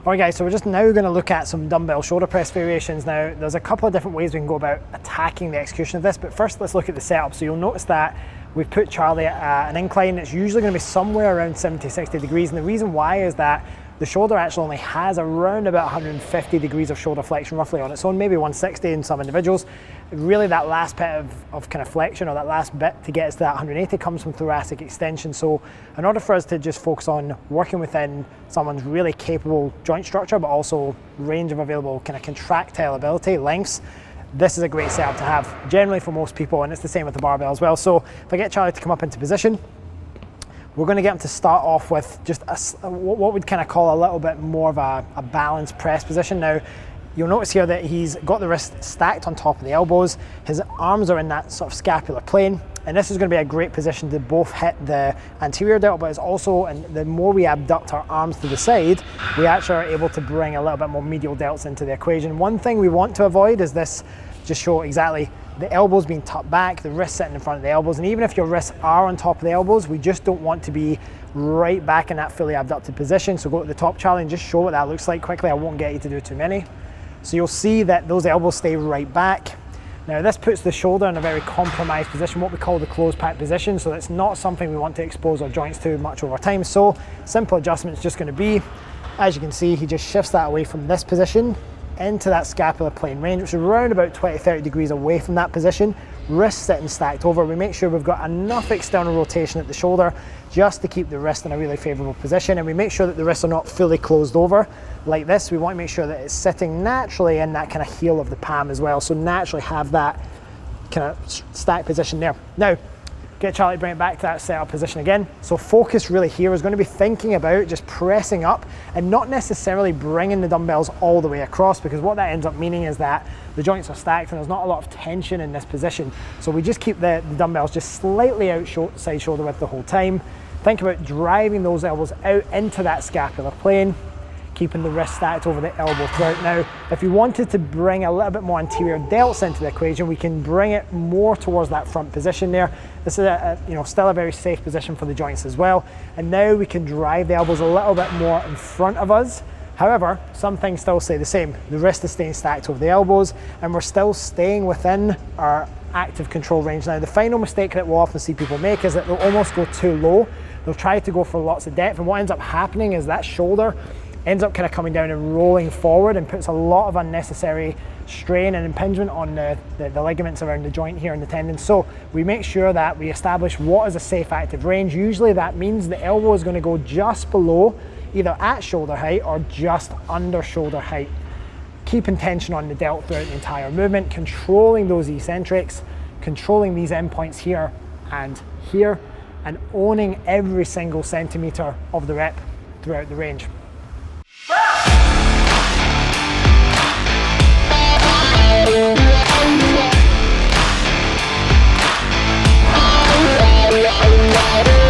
Alright guys, so we're just now going to look at some dumbbell shoulder press variations. Now, there's a couple of different ways we can go about attacking the execution of this, but first let's look at the setup. So you'll notice that we've put Charlie at an incline. It's usually going to be somewhere around 70-60 degrees, and the reason why is that the shoulder actually only has around about 150 degrees of shoulder flexion roughly on its own, maybe 160 in some individuals. Really that last bit of kind of flexion, or that last bit to get us to that 180, comes from thoracic extension. So in order for us to just focus on working within someone's really capable joint structure, but also range of available kind of contractile ability, lengths, this is a great setup to have generally for most people, and it's the same with the barbell as well. So if I get Charlie to come up into position, we're going to get him to start off with just what we'd kind of call a little bit more of a balanced press position. Now, you'll notice here that he's got the wrist stacked on top of the elbows. His arms are in that sort of scapular plane, and this is going to be a great position to both hit the anterior delt, but it's also, and the more we abduct our arms to the side, we actually are able to bring a little bit more medial delts into the equation. One thing we want to avoid is this, just show exactly the elbows being tucked back, the wrists sitting in front of the elbows, and even if your wrists are on top of the elbows, we just don't want to be right back in that fully abducted position. So go to the top, Charlie, and just show what that looks like quickly. I won't get you to do too many. So you'll see that those elbows stay right back. Now this puts the shoulder in a very compromised position, what we call the closed pack position, so it's not something we want to expose our joints to much over time. So simple adjustment is just going to be, as you can see, he just shifts that away from this position into that scapular plane range, which is around about 20-30 degrees away from that position. Wrists sitting stacked over. We make sure we've got enough external rotation at the shoulder just to keep the wrist in a really favorable position, and we make sure that the wrists are not fully closed over like this. We want to make sure that it's sitting naturally in that kind of heel of the palm as well, so naturally have that kind of stacked position there. Now, get Charlie, bring it back to that setup position again. So focus really here is going to be thinking about just pressing up and not necessarily bringing the dumbbells all the way across, because what that ends up meaning is that the joints are stacked and there's not a lot of tension in this position. So we just keep the dumbbells just slightly outside shoulder width the whole time. Think about driving those elbows out into that scapular plane, keeping the wrist stacked over the elbow throughout. Now, if you wanted to bring a little bit more anterior delts into the equation, we can bring it more towards that front position there. This is still a very safe position for the joints as well. And now we can drive the elbows a little bit more in front of us. However, some things still stay the same. The wrist is staying stacked over the elbows, and we're still staying within our active control range. Now, the final mistake that we'll often see people make is that they'll almost go too low. They'll try to go for lots of depth, and what ends up happening is that shoulder ends up kind of coming down and rolling forward and puts a lot of unnecessary strain and impingement on the ligaments around the joint here and the tendons. So we make sure that we establish what is a safe active range. Usually that means the elbow is going to go just below, either at shoulder height or just under shoulder height. Keeping tension on the delt throughout the entire movement, controlling those eccentrics, controlling these endpoints here, and owning every single centimeter of the rep throughout the range. Yeah.